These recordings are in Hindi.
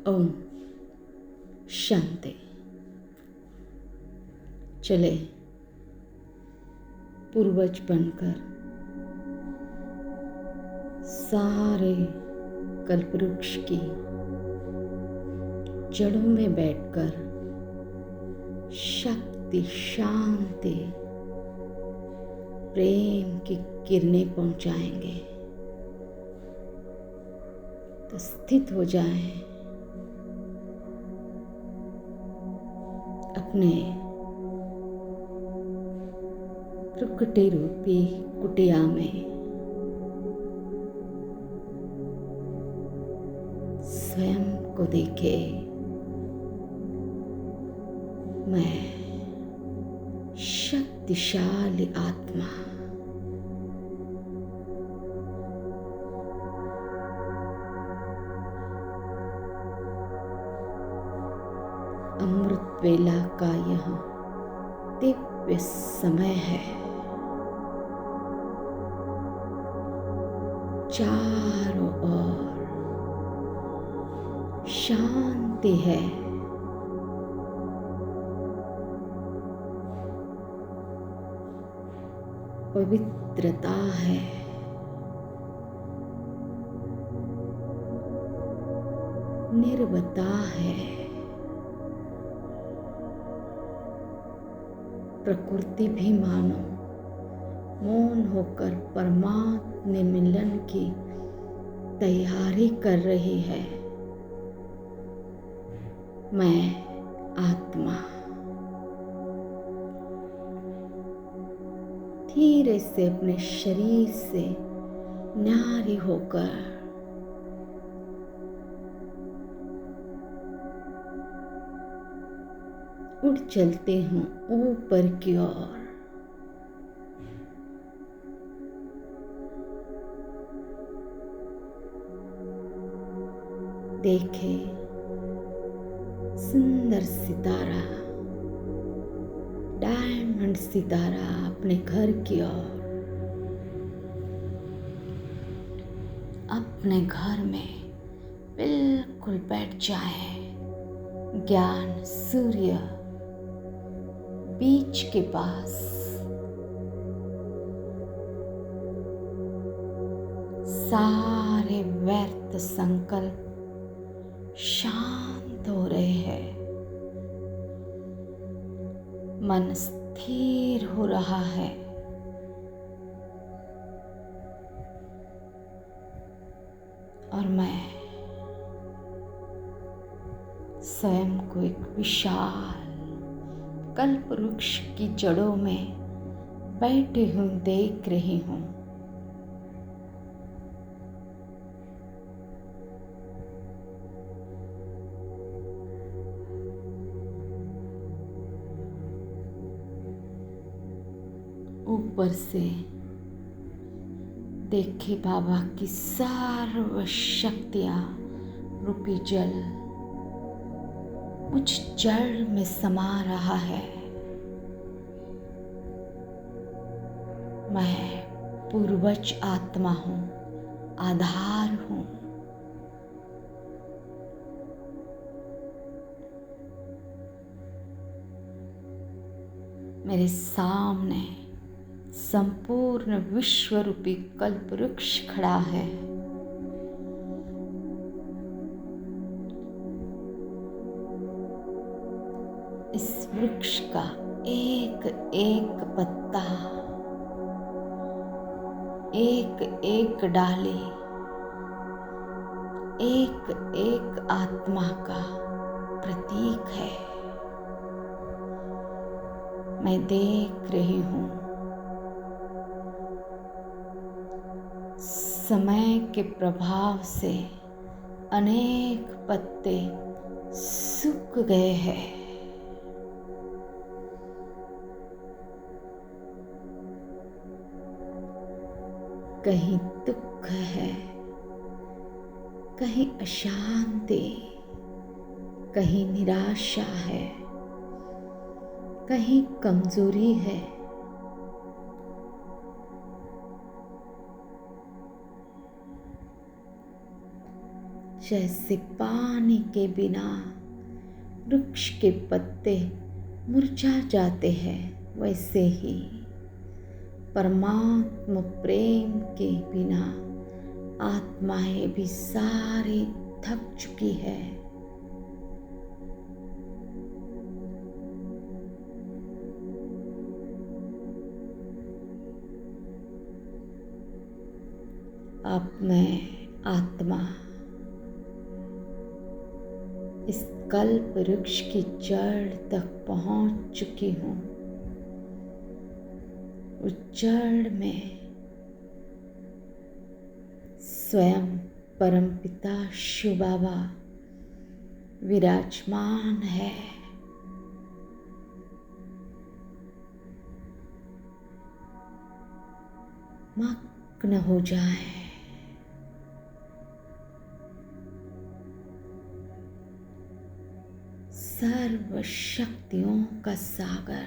ओम शांति। चले पूर्वज बनकर सारे कल्पवृक्ष की जड़ों में बैठकर शक्ति, शांति, प्रेम की किरणें पहुंचाएंगे। तो स्थित हो जाएं अपने प्रकृति रूपी कुटिया में। स्वयं को देखे, मैं शक्तिशाली आत्मा, अमृत वेला का यह दिव्य समय है। चारों ओर शांति है। पवित्रता है। निर्भयता है। प्रकृति भी मानो मौन होकर परमात्मा मिलन की तैयारी कर रही है। मैं आत्मा धीरे से अपने शरीर से न्यारी होकर उड़ चलते हूँ ऊपर की ओर। देखे सुंदर सितारा, डायमंड सितारा अपने घर की ओर। अपने घर में बिल्कुल बैठ जाए। ज्ञान सूर्य बीच के पास। सारे व्यर्थ संकल्प शांत हो रहे हैं। मन स्थिर हो रहा है। और मैं स्वयं को एक विशाल कल्पवृक्ष की जड़ों में बैठे हुए देख रही हूँ। ऊपर से देखे बाबा की सर्व शक्तियाँ रूपी जल मुझ जड़ में समा रहा है। मैं पूर्वज आत्मा हूँ, आधार हूँ। मेरे सामने संपूर्ण विश्व रूपी कल्पवृक्ष खड़ा है। इस वृक्ष का एक एक पत्ता, एक एक डाली, एक एक आत्मा का प्रतीक है। मैं देख रही हूँ समय के प्रभाव से अनेक पत्ते सूख गए हैं। कहीं दुख है, कहीं अशांति, कहीं निराशा है, कहीं कमजोरी है। जैसे पानी के बिना वृक्ष के पत्ते मुरझा जाते हैं, वैसे ही परमात्मा प्रेम के बिना आत्माएं भी सारी थक चुकी है। अब मैं आत्मा इस कल्प वृक्ष की जड़ तक पहुंच चुकी हूँ। उस जड़ में स्वयं परमपिता शिव बाबा विराजमान है। मग्न हो जाए। सर्व शक्तियों का सागर,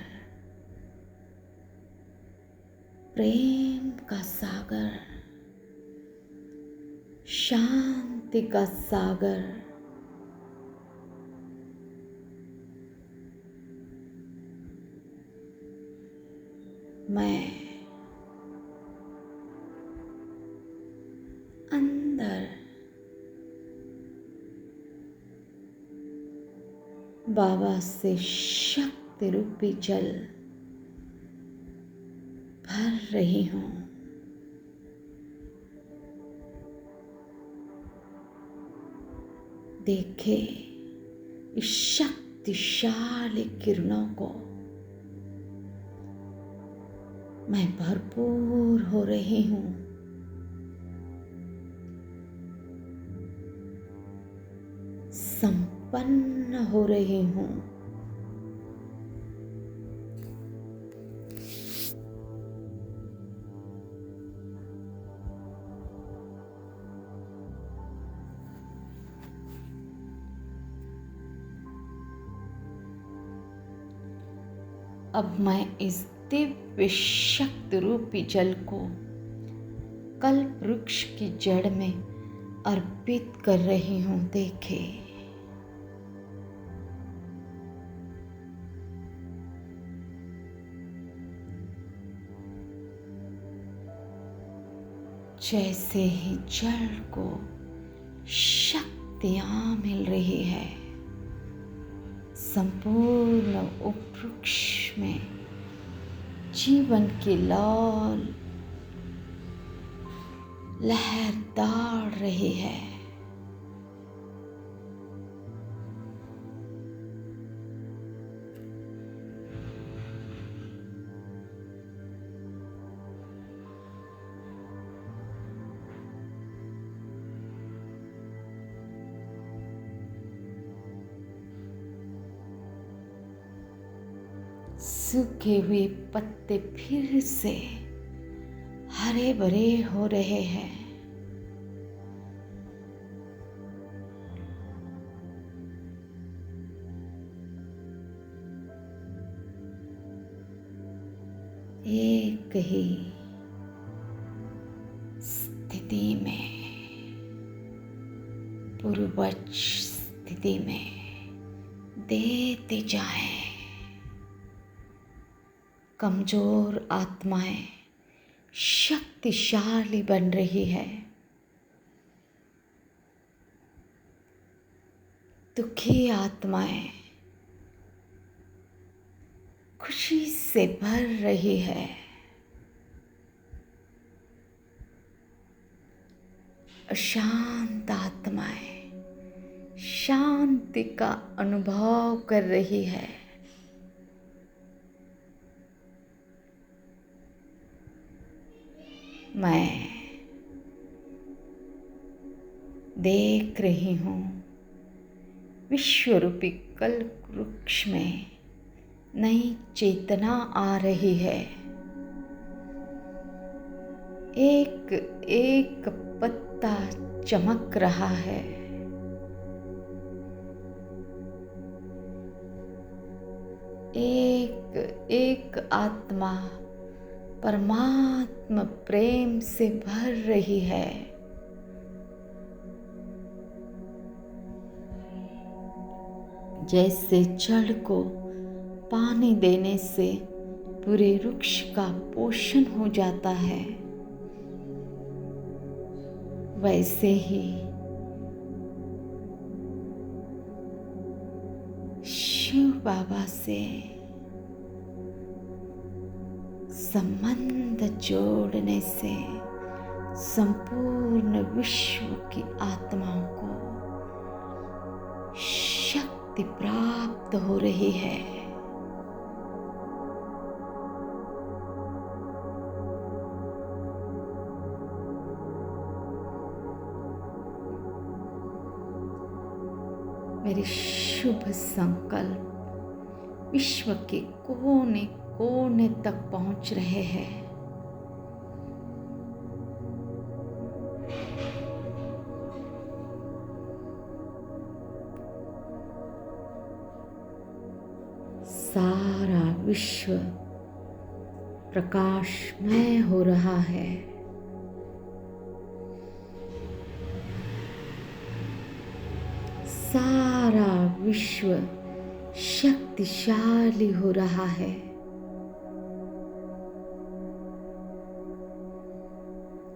प्रेम का सागर, शांति का सागर, मैं अंदर बाबा से शक्ति रूपी जल भर रही हूँ। देखे इस शक्तिशाली किरणों को। मैं भरपूर हो रही हूँ। संपन्न हो रही हूँ। अब मैं इस दिव्य शक्ति रूपी जल को कल्प वृक्ष की जड़ में अर्पित कर रही हूँ। देखे जैसे ही जल को शक्तियाँ मिल रही है, संपूर्ण वृक्ष में जीवन की लहर दौड़ रही है। सूखे हुए पत्ते फिर से हरे भरे हो रहे हैं। एक ही स्थिति में, पूर्वज स्थिति में देते जाएं। कमजोर आत्माएं शक्तिशाली बन रही है। दुखी आत्माएं खुशी से भर रही है। अशांत आत्माएं शांति का अनुभव कर रही है। मैं देख रही हूँ विश्वरूपी कल्प वृक्ष में नई चेतना आ रही है। एक एक पत्ता चमक रहा है। एक एक आत्मा परमात्मा प्रेम से भर रही है। जैसे जड़ को पानी देने से पूरे वृक्ष का पोषण हो जाता है, वैसे ही शिव बाबा से संबंध जोड़ने से संपूर्ण विश्व की आत्माओं को शक्ति प्राप्त हो रही है। मेरे शुभ संकल्प विश्व के कोने कोने तक पहुंच रहे हैं। सारा विश्व प्रकाशमय हो रहा है। सारा विश्व शक्तिशाली हो रहा है।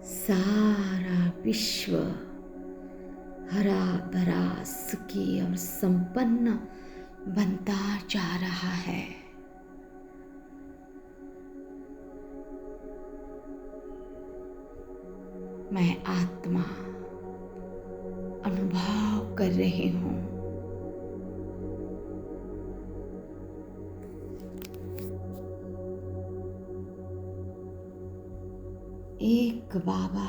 सारा विश्व हरा भरा सुखी और संपन्न बनता जा रहा है। मैं आत्मा अनुभव कर रही हूँ। एक बाबा,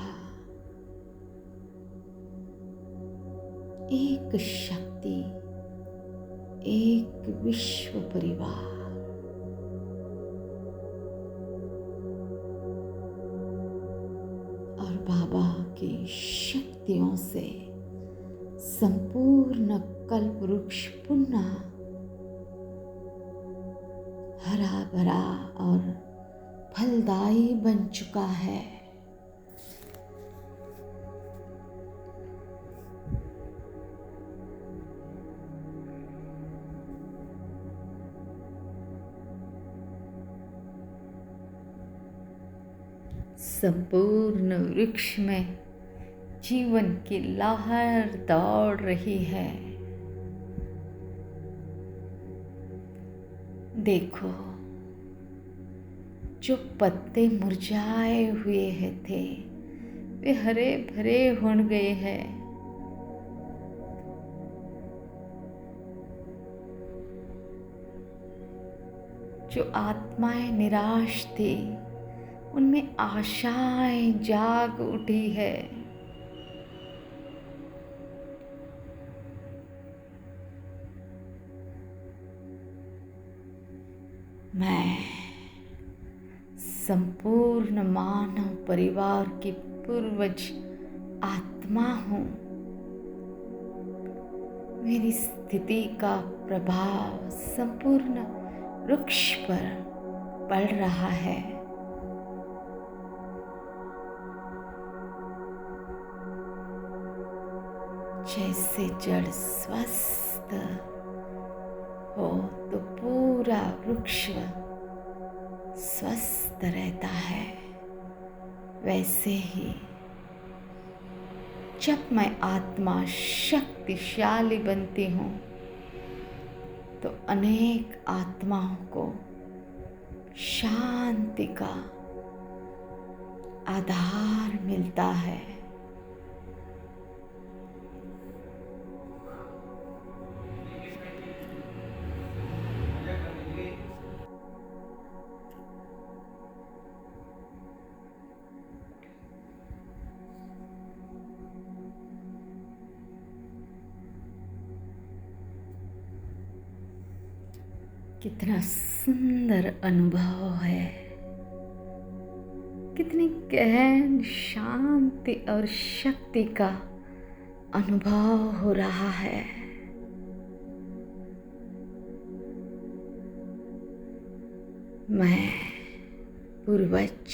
एक शक्ति, एक विश्व परिवार। और बाबा की शक्तियों से संपूर्ण कल्प वृक्ष पुनः हरा भरा और फलदायी बन चुका है। संपूर्ण वृक्ष में जीवन की लहर दौड़ रही है। देखो, जो पत्ते मुरझाए हुए थे वे हरे भरे हो गए हैं। जो आत्माएं निराश थी उनमें आशाएं जाग उठी है। मैं संपूर्ण मानव परिवार की पूर्वज आत्मा हूँ। मेरी स्थिति का प्रभाव संपूर्ण वृक्ष पर पड़ रहा है। जैसे जड़ स्वस्थ हो तो पूरा वृक्ष स्वस्थ रहता है, वैसे ही जब मैं आत्मा शक्तिशाली बनती हूँ तो अनेक आत्माओं को शांति का आधार मिलता है। कितना सुंदर अनुभव है, कितनी गहन शांति और शक्ति का अनुभव हो रहा है। मैं पूर्वज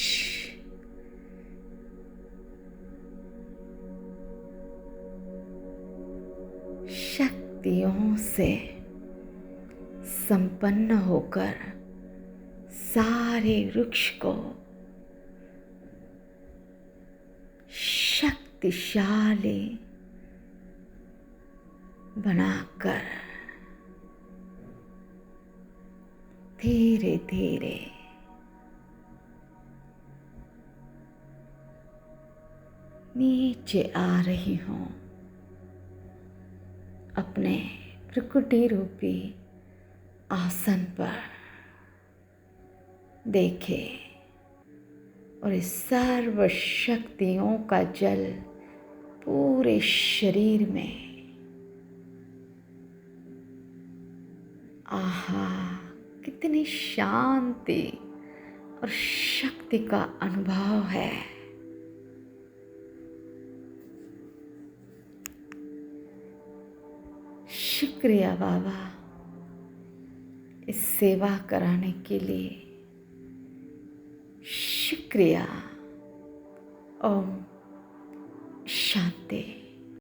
शक्तियों से संपन्न होकर सारे वृक्ष को शक्तिशाली बनाकर धीरे धीरे नीचे आ रही हूँ अपने प्रकृति रूपी आसन पर। देखे और इस सर्व शक्तियों का जल पूरे शरीर में, आहा कितनी शांति और शक्ति का अनुभव है। शुक्रिया बाबा इस सेवा कराने के लिए। शुक्रिया। ओम शांति।